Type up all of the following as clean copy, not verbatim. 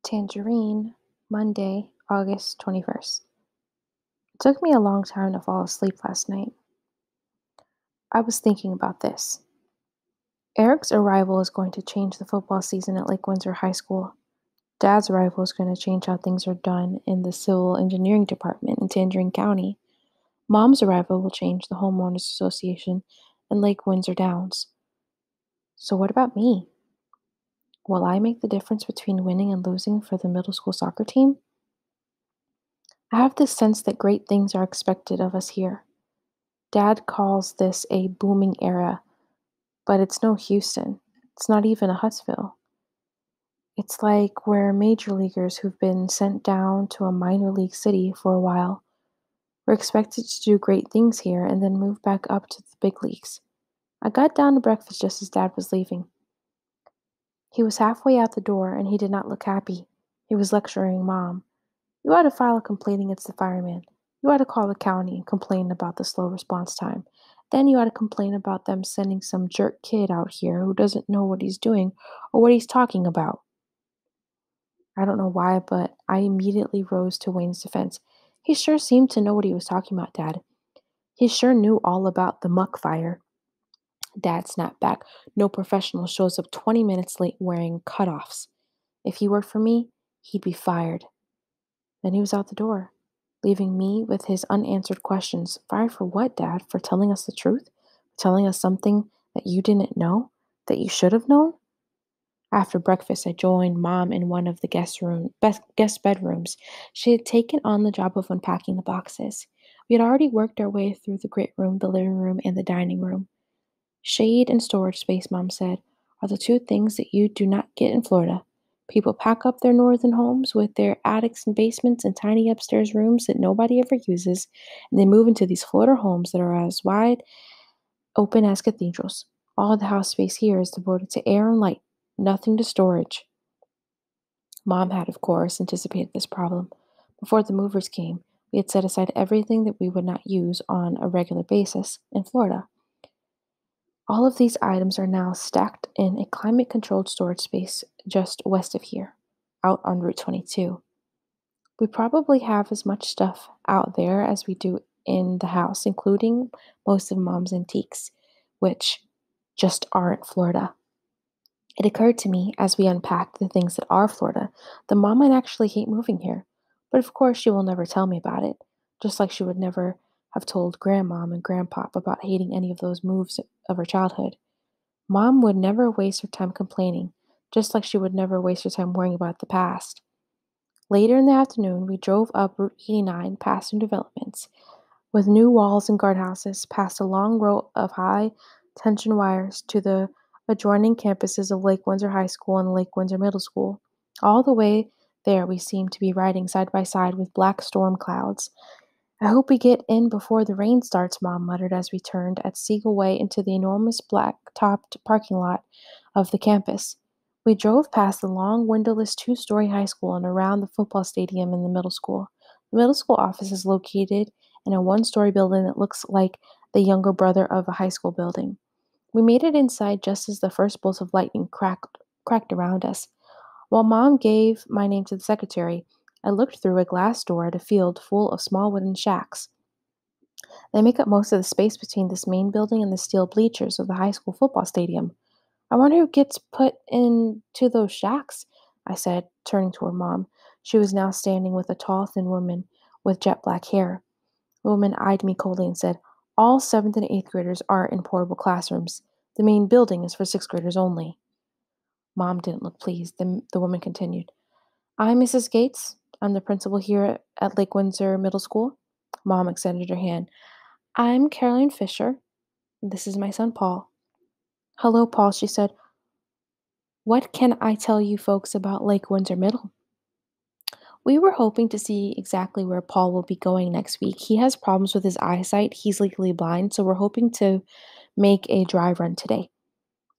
Tangerine, Monday, August 21st. It took me a long time to fall asleep last night. I was thinking about this. Eric's arrival is going to change the football season at Lake Windsor High School. Dad's arrival is going to change how things are done in the civil engineering department in Tangerine County. Mom's arrival will change the homeowners association in Lake Windsor Downs. So what about me? Will I make the difference between winning and losing for the middle school soccer team? I have this sense that great things are expected of us here. Dad calls this a booming era, but it's no Houston. It's not even a Huntsville. It's like we're major leaguers who've been sent down to a minor league city for a while. We're expected to do great things here and then move back up to the big leagues. I got down to breakfast just as Dad was leaving. He was halfway out the door and he did not look happy. He was lecturing Mom. You ought to file a complaint against the fireman. You ought to call the county and complain about the slow response time. Then you ought to complain about them sending some jerk kid out here who doesn't know what he's doing or what he's talking about. I don't know why, but I immediately rose to Wayne's defense. He sure seemed to know what he was talking about, Dad. He sure knew all about the muck fire. Dad snapped back. No professional shows up 20 minutes late wearing cutoffs. If he worked for me, he'd be fired. Then he was out the door, leaving me with his unanswered questions. Fired for what, Dad? For telling us the truth? Telling us something that you didn't know? That you should have known? After breakfast, I joined Mom in one of the guest bedrooms. She had taken on the job of unpacking the boxes. We had already worked our way through the great room, the living room, and the dining room. Shade and storage space, Mom said, are the two things that you do not get in Florida. People pack up their northern homes with their attics and basements and tiny upstairs rooms that nobody ever uses, and they move into these Florida homes that are as wide open as cathedrals. All of the house space here is devoted to air and light, nothing to storage. Mom had, of course, anticipated this problem. Before the movers came, we had set aside everything that we would not use on a regular basis in Florida. All of these items are now stacked in a climate controlled storage space just west of here, out on Route 22. We probably have as much stuff out there as we do in the house, including most of Mom's antiques, which just aren't Florida. It occurred to me as we unpacked the things that are Florida that Mom might actually hate moving here. But of course, she will never tell me about it, just like she would never have told Grandmom and Grandpop about hating any of those moves of her childhood. Mom would never waste her time complaining, just like she would never waste her time worrying about the past. Later in the afternoon, we drove up Route 89 past new developments, with new walls and guardhouses, past a long row of high tension wires to the adjoining campuses of Lake Windsor High School and Lake Windsor Middle School. All the way there, we seemed to be riding side by side with black storm clouds. I hope we get in before the rain starts, Mom muttered as we turned at Siegel Way into the enormous black-topped parking lot of the campus. We drove past the long, windowless two-story high school and around the football stadium and the middle school. The middle school office is located in a one-story building that looks like the younger brother of a high school building. We made it inside just as the first bolts of lightning cracked around us. While Mom gave my name to the secretary, I looked through a glass door at a field full of small wooden shacks. They make up most of the space between this main building and the steel bleachers of the high school football stadium. I wonder who gets put into those shacks, I said, turning toward Mom. She was now standing with a tall, thin woman with jet black hair. The woman eyed me coldly and said, all 7th and 8th graders are in portable classrooms. The main building is for 6th graders only. Mom didn't look pleased. The woman continued, I'm Mrs. Gates. I'm the principal here at Lake Windsor Middle School. Mom extended her hand. I'm Caroline Fisher. This is my son, Paul. Hello, Paul, she said. What can I tell you folks about Lake Windsor Middle? We were hoping to see exactly where Paul will be going next week. He has problems with his eyesight. He's legally blind, so we're hoping to make a dry run today.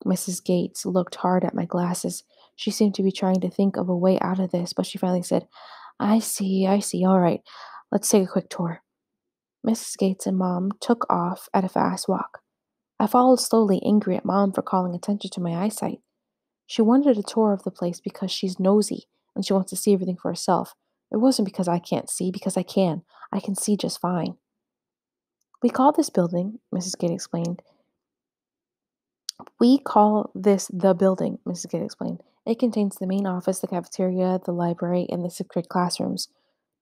Mrs. Gates looked hard at my glasses. She seemed to be trying to think of a way out of this, but she finally said, I see. All right, let's take a quick tour. Mrs. Gates and Mom took off at a fast walk. I followed slowly, angry at Mom for calling attention to my eyesight. She wanted a tour of the place because she's nosy, and she wants to see everything for herself. It wasn't because I can't see, because I can. I can see just fine. We call this building, Mrs. Gate explained. We call this the building, Mrs. Gate explained. It contains the main office, the cafeteria, the library, and the 6th grade classrooms.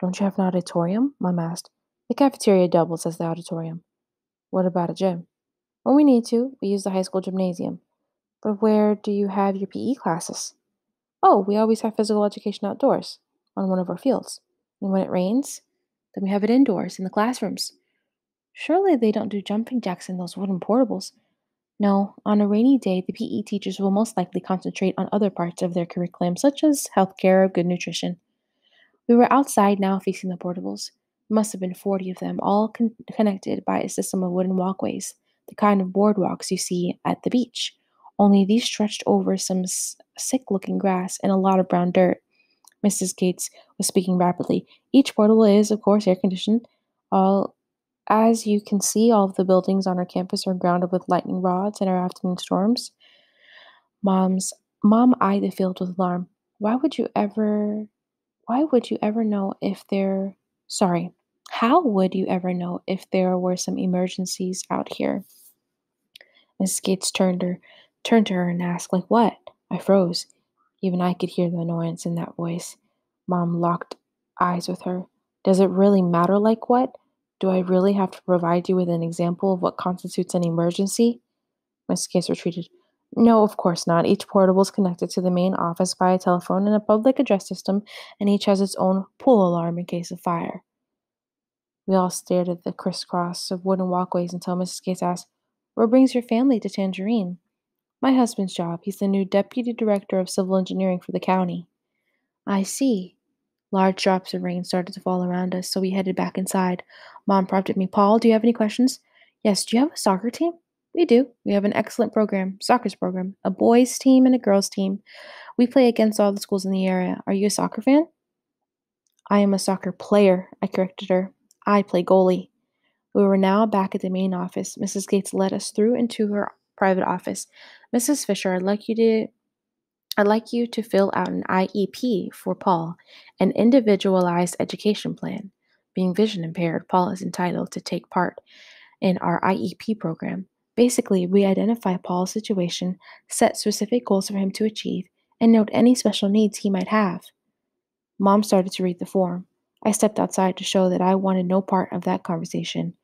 Don't you have an auditorium? Mom asked. The cafeteria doubles as the auditorium. What about a gym? When we need to, we use the high school gymnasium. But where do you have your PE classes? Oh, we always have physical education outdoors, on one of our fields. And when it rains, then we have it indoors, in the classrooms. Surely they don't do jumping jacks in those wooden portables. No, on a rainy day, the PE teachers will most likely concentrate on other parts of their curriculum, such as healthcare or good nutrition. We were outside now facing the portables. There must have been 40 of them, all connected by a system of wooden walkways, the kind of boardwalks you see at the beach. Only these stretched over some sick looking grass and a lot of brown dirt. Mrs. Gates was speaking rapidly. Each portable is, of course, air conditioned. All As you can see, all of the buildings on our campus are grounded with lightning rods in our afternoon storms. Mom's Mom eyed the field with alarm. Why would you ever why would you ever know if there sorry, How would you ever know if there were some emergencies out here? Mrs. Gates turned to her and asked, like what? I froze. Even I could hear the annoyance in that voice. Mom locked eyes with her. Does it really matter like what? Do I really have to provide you with an example of what constitutes an emergency? Mrs. Gates retreated. No, of course not. Each portable is connected to the main office by a telephone and a public address system, and each has its own pool alarm in case of fire. We all stared at the crisscross of wooden walkways until Mrs. Gates asked, What brings your family to Tangerine? My husband's job. He's the new deputy director of civil engineering for the county. I see. Large drops of rain started to fall around us, so we headed back inside. Mom prompted me, Paul, do you have any questions? Yes, do you have a soccer team? We do. We have an excellent soccer's program, a boys' team and a girls' team. We play against all the schools in the area. Are you a soccer fan? I am a soccer player, I corrected her. I play goalie. We were now back at the main office. Mrs. Gates led us through into her private office. Mrs. Fisher, I'd like you to fill out an IEP for Paul, an individualized education plan. Being vision impaired, Paul is entitled to take part in our IEP program. Basically, we identify Paul's situation, set specific goals for him to achieve, and note any special needs he might have. Mom started to read the form. I stepped outside to show that I wanted no part of that conversation.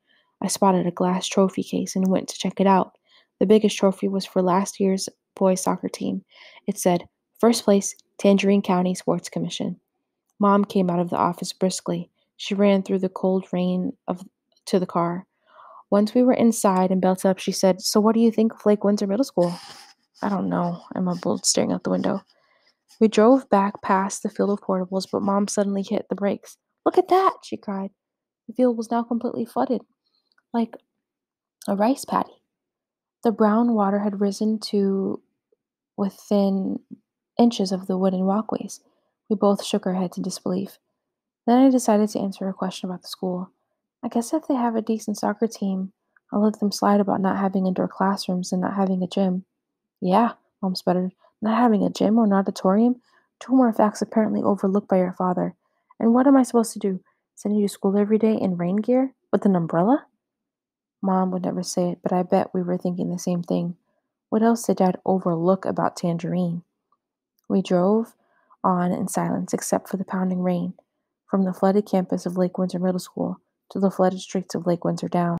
I spotted a glass trophy case and went to check it out. The biggest trophy was for last year's boys soccer team. It said, First place, Tangerine County Sports Commission. Mom came out of the office briskly. She ran through the cold rain to the car. Once we were inside and built up, she said, So what do you think of Lake Windsor Middle School? I don't know, I mumbled, staring out the window. We drove back past the field of portables, but Mom suddenly hit the brakes. Look at that, she cried. The field was now completely flooded, like a rice paddy. The brown water had risen to within inches of the wooden walkways. We both shook our heads in disbelief. Then I decided to answer a question about the school. I guess if they have a decent soccer team, I'll let them slide about not having indoor classrooms and not having a gym. Yeah, Mom sputtered. Not having a gym or an auditorium? Two more facts apparently overlooked by your father. And what am I supposed to do? Send you to school every day in rain gear? With an umbrella? Mom would never say it, but I bet we were thinking the same thing. What else did Dad overlook about Tangerine? We drove on in silence except for the pounding rain, from the flooded campus of Lake Windsor Middle School to the flooded streets of Lake Windsor Down.